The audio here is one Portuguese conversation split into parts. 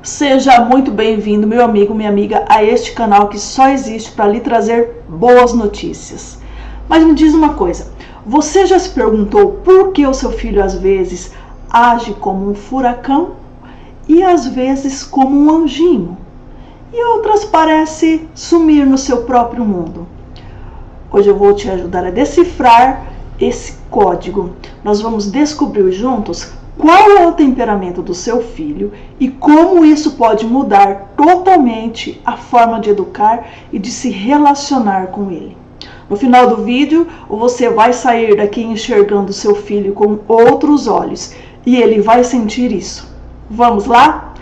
Seja muito bem-vindo, meu amigo, minha amiga, a este canal que só existe para lhe trazer boas notícias. Mas me diz uma coisa, você já se perguntou por que o seu filho às vezes age como um furacão e às vezes como um anjinho? E outras parece sumir no seu próprio mundo. Hoje eu vou te ajudar a decifrar esse código. Nós vamos descobrir juntos qual é o temperamento do seu filho e como isso pode mudar totalmente a forma de educar e de se relacionar com ele. No final do vídeo, você vai sair daqui enxergando seu filho com outros olhos e ele vai sentir isso. Vamos lá?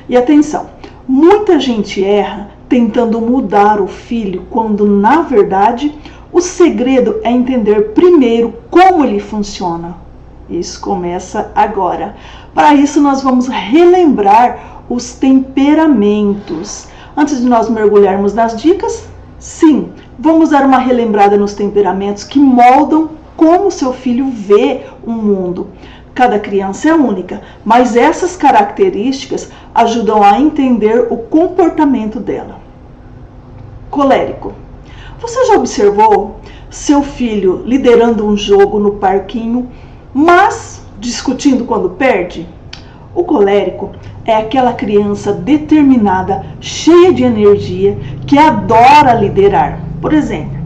E atenção, muita gente erra tentando mudar o filho quando, na verdade, o segredo é entender primeiro como ele funciona. Isso começa agora. Para isso, nós vamos relembrar os temperamentos. Antes de nós mergulharmos nas dicas, sim, vamos dar uma relembrada nos temperamentos que moldam como seu filho vê o mundo. Cada criança é única, mas essas características ajudam a entender o comportamento dela. Colérico. Você já observou seu filho liderando um jogo no parquinho, mas discutindo quando perde? O colérico é aquela criança determinada, cheia de energia, que adora liderar. Por exemplo,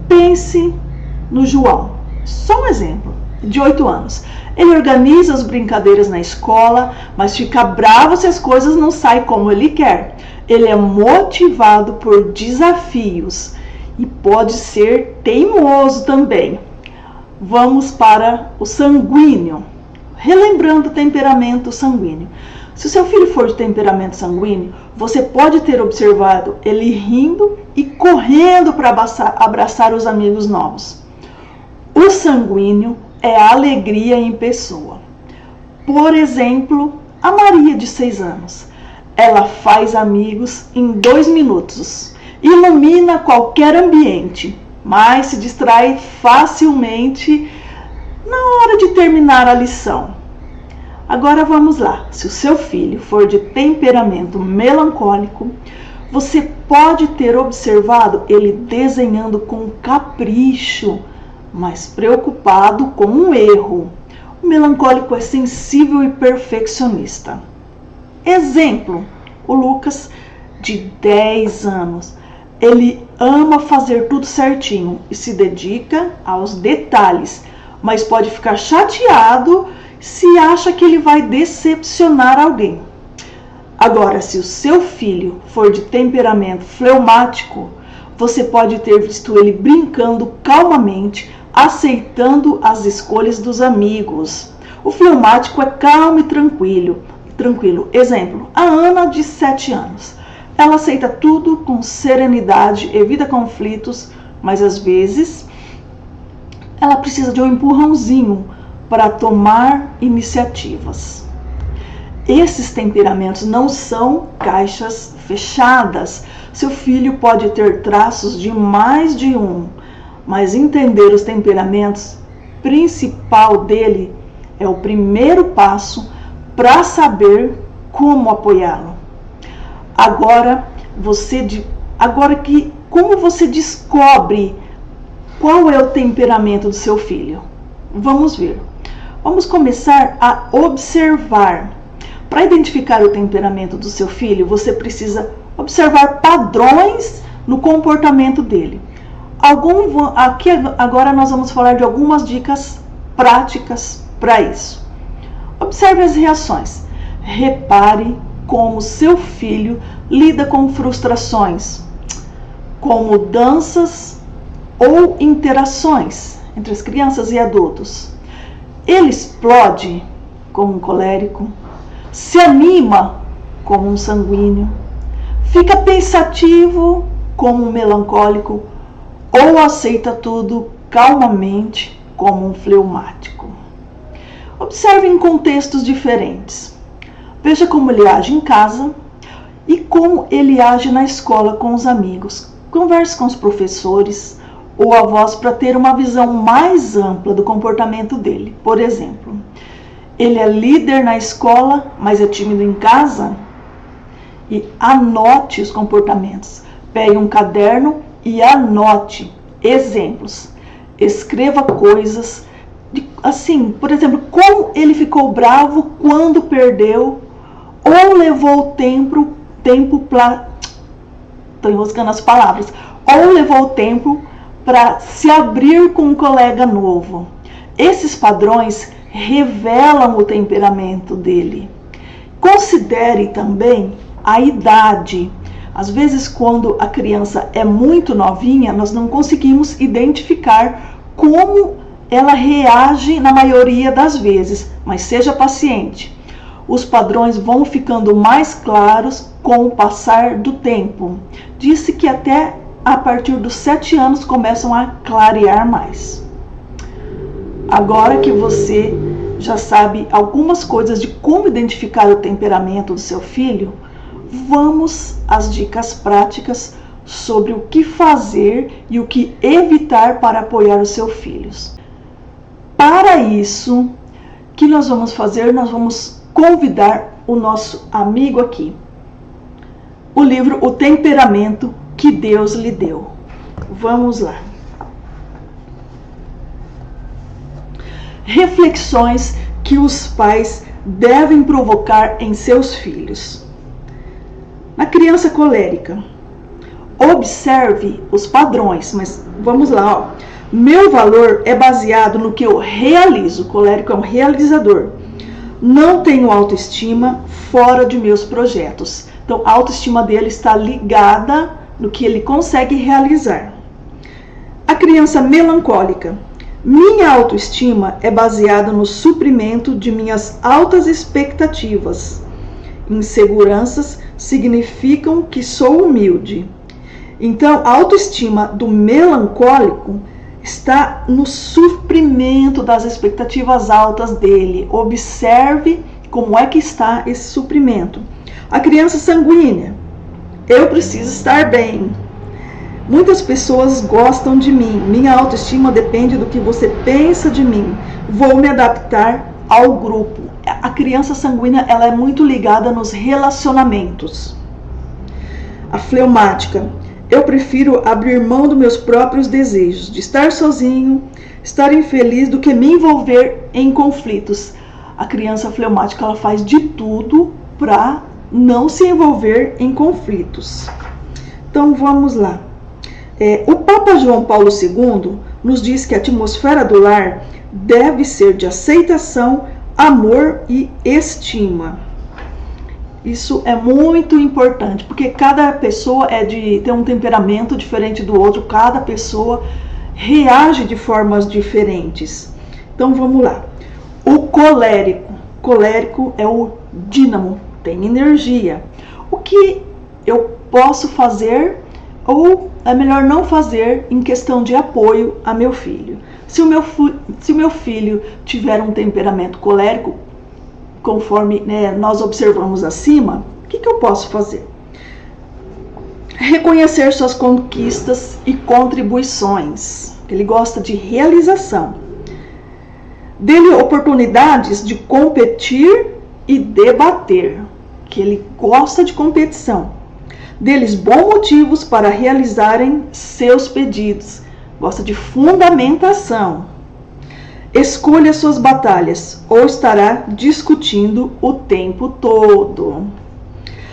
pense no João, só um exemplo, de 8 anos. Ele organiza as brincadeiras na escola, mas fica bravo se as coisas não saem como ele quer. Ele é motivado por desafios e pode ser teimoso também. Vamos para o sanguíneo. Relembrando o temperamento sanguíneo. Se o seu filho for de temperamento sanguíneo, você pode ter observado ele rindo e correndo para abraçar os amigos novos. O sanguíneo é a alegria em pessoa. Por exemplo, a Maria, de 6 anos. Ela faz amigos em 2 minutos, ilumina qualquer ambiente, mas se distrai facilmente na hora de terminar a lição. Agora vamos lá. Se o seu filho for de temperamento melancólico, você pode ter observado ele desenhando com capricho, mas preocupado com um erro. O melancólico é sensível e perfeccionista. Exemplo, o Lucas, de 10 anos. Ele ama fazer tudo certinho e se dedica aos detalhes, mas pode ficar chateado se acha que ele vai decepcionar alguém. Agora, se o seu filho for de temperamento fleumático, você pode ter visto ele brincando calmamente, aceitando as escolhas dos amigos. O fleumático é calmo e tranquilo. Exemplo, a Ana, de 7 anos. Ela aceita tudo com serenidade, evita conflitos, mas às vezes ela precisa de um empurrãozinho para tomar iniciativas. Esses temperamentos não são caixas fechadas. Seu filho pode ter traços de mais de um, mas entender os temperamentos principal dele é o primeiro passo para saber como apoiá-lo. Como você descobre qual é o temperamento do seu filho? Vamos ver. Vamos começar a observar. Para identificar o temperamento do seu filho, você precisa observar padrões no comportamento dele. Aqui agora nós vamos falar de algumas dicas práticas para isso. Observe as reações. Repare como seu filho lida com frustrações, com mudanças ou interações entre as crianças e adultos. Ele explode como um colérico, se anima como um sanguíneo, fica pensativo como um melancólico ou aceita tudo calmamente como um fleumático. Observe em contextos diferentes. Veja como ele age em casa e como ele age na escola com os amigos. Converse com os professores ou avós para ter uma visão mais ampla do comportamento dele. Por exemplo, Ele é líder na escola, mas é tímido em casa? E anote os comportamentos. Pegue um caderno e anote exemplos. Escreva coisas, assim, por exemplo, como ele ficou bravo quando perdeu, ou levou tempo estou enroscando as palavras, ou levou tempo para se abrir com um colega novo. Esses padrões revelam o temperamento dele. Considere também a idade. Às vezes, quando a criança é muito novinha, nós não conseguimos identificar como ela reage na maioria das vezes, mas seja paciente. Os padrões vão ficando mais claros com o passar do tempo. Disse que até a partir dos 7 anos começam a clarear mais. Agora que você já sabe algumas coisas de como identificar o temperamento do seu filho, vamos às dicas práticas sobre o que fazer e o que evitar para apoiar os seus filhos. Para isso, o que nós vamos fazer? Nós vamos convidar o nosso amigo aqui. O livro O Temperamento que Deus lhe deu. Vamos lá. Reflexões que os pais devem provocar em seus filhos. Na criança colérica, observe os padrões, mas vamos lá, ó. Meu valor é baseado no que eu realizo. O colérico é um realizador. Não tenho autoestima fora de meus projetos. Então, a autoestima dele está ligada no que ele consegue realizar. A criança melancólica. Minha autoestima é baseada no suprimento de minhas altas expectativas. Inseguranças significam que sou humilde. Então, a autoestima do melancólico está no suprimento das expectativas altas dele. Observe como é que está esse suprimento. A criança sanguínea. Eu preciso estar bem. Muitas pessoas gostam de mim. Minha autoestima depende do que você pensa de mim. Vou me adaptar ao grupo. A criança sanguínea, ela é muito ligada nos relacionamentos. A fleumática. Eu prefiro abrir mão dos meus próprios desejos, de estar sozinho, estar infeliz, do que me envolver em conflitos. A criança fleumática, ela faz de tudo para não se envolver em conflitos. Então vamos lá. O Papa João Paulo II nos diz que a atmosfera do lar deve ser de aceitação, amor e estima. Isso é muito importante, porque cada pessoa tem um temperamento diferente do outro, cada pessoa reage de formas diferentes. Então vamos lá. O colérico. Colérico é o dínamo, tem energia. O que eu posso fazer ou é melhor não fazer em questão de apoio a meu filho? Se o meu filho tiver um temperamento colérico, conforme nós observamos acima, o que eu posso fazer? Reconhecer suas conquistas e contribuições. Ele gosta de realização. Dê-lhe oportunidades de competir e debater, que ele gosta de competição. Dê-lhes bons motivos para realizarem seus pedidos. Gosta de fundamentação. Escolha suas batalhas, ou estará discutindo o tempo todo.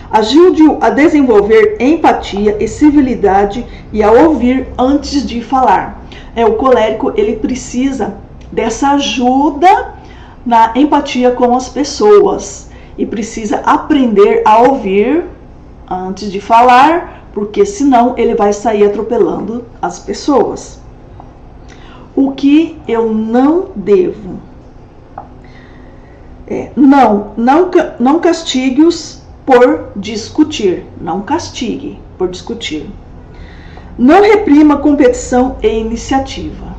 Ajude-o a desenvolver empatia e civilidade e a ouvir antes de falar. O colérico, ele precisa dessa ajuda na empatia com as pessoas e precisa aprender a ouvir antes de falar, porque senão ele vai sair atropelando as pessoas. O que eu não devo? Não castigue-os por discutir. Não castigue por discutir. Não reprima competição e iniciativa.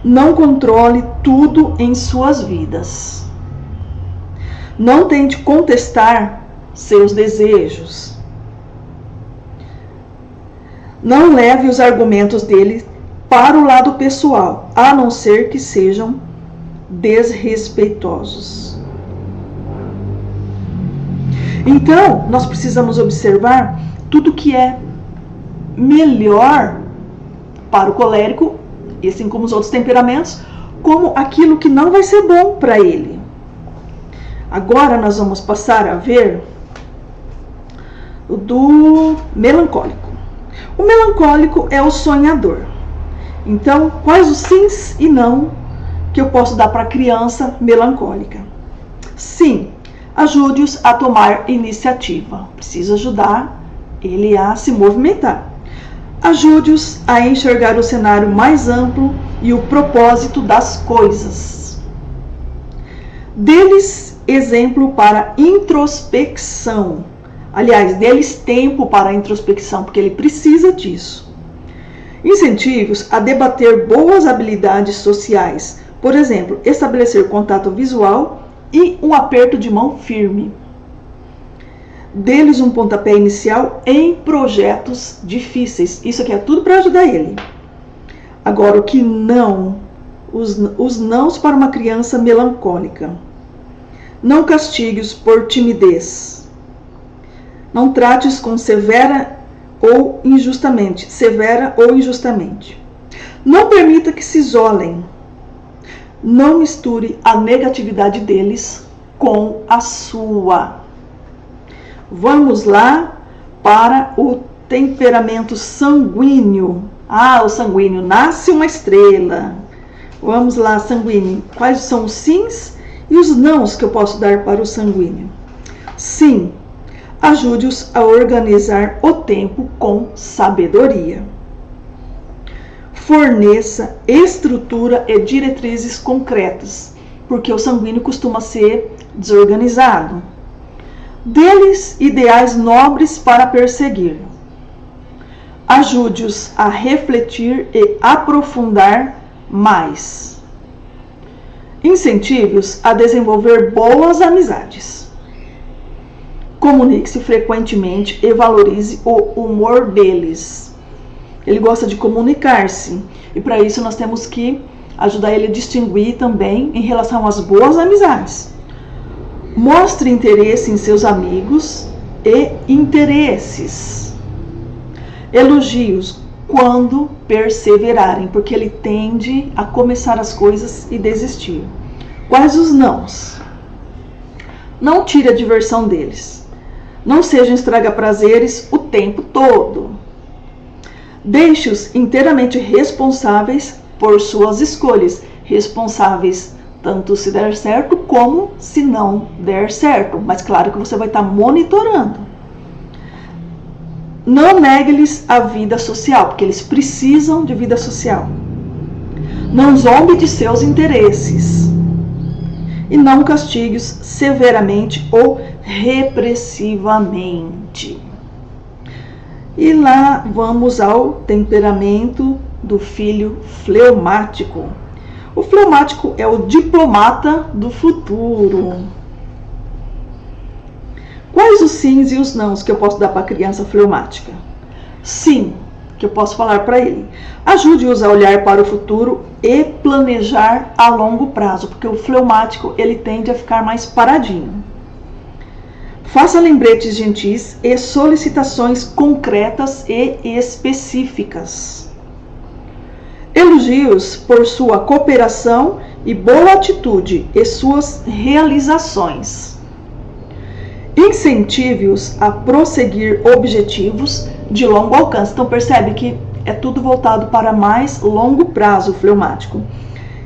Não controle tudo em suas vidas. Não tente contestar seus desejos. Não leve os argumentos dele para o lado pessoal, a não ser que sejam desrespeitosos. Então, nós precisamos observar tudo que é melhor para o colérico, e assim como os outros temperamentos, como aquilo que não vai ser bom para ele. Agora nós vamos passar a ver o do melancólico. O melancólico é o sonhador. Então, quais os sims e não que eu posso dar para a criança melancólica? Sim, ajude-os a tomar iniciativa. Preciso ajudar ele a se movimentar. Ajude-os a enxergar o cenário mais amplo e o propósito das coisas. Dê-lhes exemplo para introspecção. Aliás, dê-lhes tempo para a introspecção, porque ele precisa disso. Incentive-os a debater boas habilidades sociais. Por exemplo, estabelecer contato visual e um aperto de mão firme. Dê-lhes um pontapé inicial em projetos difíceis. Isso aqui é tudo para ajudar ele. Agora, o que não? Os nãos para uma criança melancólica. Não castigue-os por timidez. Não trate-os com severa ou injustamente. Não permita que se isolem. Não misture a negatividade deles com a sua. Vamos lá para o temperamento sanguíneo. O sanguíneo, nasce uma estrela. Vamos lá, sanguíneo. Quais são os sims e os nãos que eu posso dar para o sanguíneo? Sim, ajude-os a organizar o tempo com sabedoria. Forneça estrutura e diretrizes concretas, porque o sanguíneo costuma ser desorganizado. Dê-lhes ideais nobres para perseguir. Ajude-os a refletir e aprofundar mais. Incentive-os a desenvolver boas amizades. Comunique-se frequentemente e valorize o humor deles. Ele gosta de comunicar-se, e para isso nós temos que ajudar ele a distinguir também em relação às boas amizades. Mostre interesse em seus amigos e interesses. Elogie-os quando perseverarem, porque ele tende a começar as coisas e desistir. Quais os nãos? Não tire a diversão deles. Não sejam estraga-prazeres o tempo todo. Deixe-os inteiramente responsáveis por suas escolhas. Responsáveis tanto se der certo como se não der certo. Mas claro que você vai estar monitorando. Não negue-lhes a vida social, porque eles precisam de vida social. Não zombe de seus interesses. E não castigue-os severamente ou repressivamente. E lá vamos ao temperamento do filho fleumático. O fleumático é o diplomata do futuro. Quais os sims e os nãos que eu posso dar para a criança fleumática? Sim, que eu posso falar para ele. Ajude-os a olhar para o futuro e planejar a longo prazo, porque o fleumático ele tende a ficar mais paradinho. Faça lembretes gentis e solicitações concretas e específicas. Elogie-os por sua cooperação e boa atitude e suas realizações. Incentive-os a prosseguir objetivos de longo alcance. Então percebe que é tudo voltado para mais longo prazo, fleumático.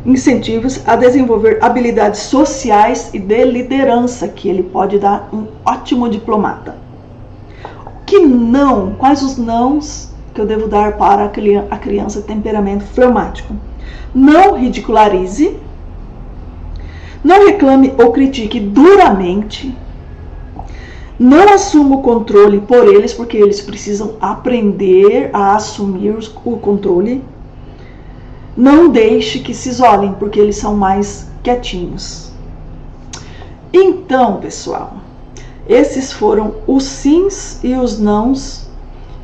Incentive-os a desenvolver habilidades sociais e de liderança, que ele pode dar um ótimo diplomata. Que não? Quais os nãos que eu devo dar para a criança de temperamento fleumático? Não ridicularize, não reclame ou critique duramente, não assuma o controle por eles, porque eles precisam aprender a assumir o controle. Não deixe que se isolem, porque eles são mais quietinhos. Então, pessoal, esses foram os sims e os nãos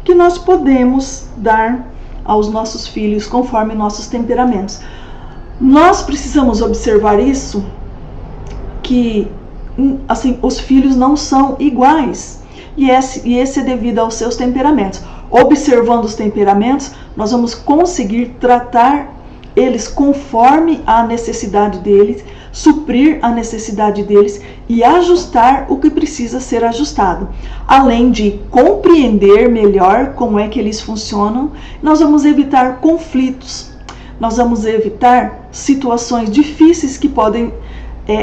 que nós podemos dar aos nossos filhos conforme nossos temperamentos. Nós precisamos observar isso, que assim, os filhos não são iguais, e esse é devido aos seus temperamentos. Observando os temperamentos, nós vamos conseguir tratar eles conforme a necessidade deles, suprir a necessidade deles e ajustar o que precisa ser ajustado. Além de compreender melhor como é que eles funcionam, nós vamos evitar conflitos, nós vamos evitar situações difíceis que podem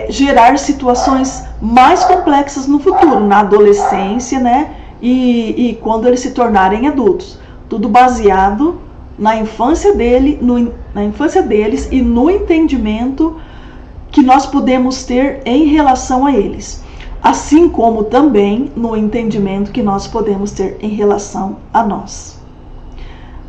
gerar situações mais complexas no futuro, na adolescência, né? E quando eles se tornarem adultos. Tudo baseado na infância deles e no entendimento que nós podemos ter em relação a eles, assim como também no entendimento que nós podemos ter em relação a nós.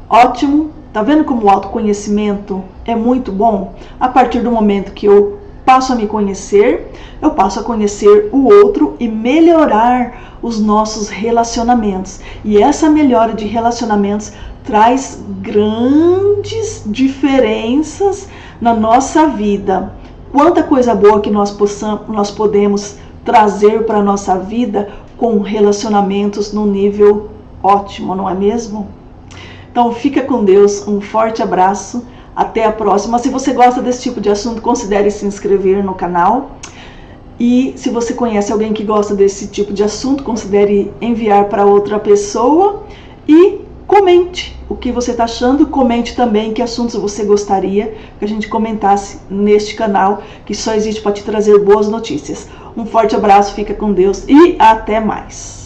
Ótimo! Tá vendo como o autoconhecimento é muito bom? A partir do momento que eu passo a me conhecer, eu passo a conhecer o outro e melhorar os nossos relacionamentos. E essa melhora de relacionamentos traz grandes diferenças na nossa vida. Quanta coisa boa que nós podemos trazer para a nossa vida com relacionamentos no nível ótimo, não é mesmo? Então fica com Deus, um forte abraço, até a próxima. Se você gosta desse tipo de assunto, considere se inscrever no canal. E se você conhece alguém que gosta desse tipo de assunto, considere enviar para outra pessoa e comente o que você está achando. Comente também que assuntos você gostaria que a gente comentasse neste canal, que só existe para te trazer boas notícias. Um forte abraço, fica com Deus e até mais.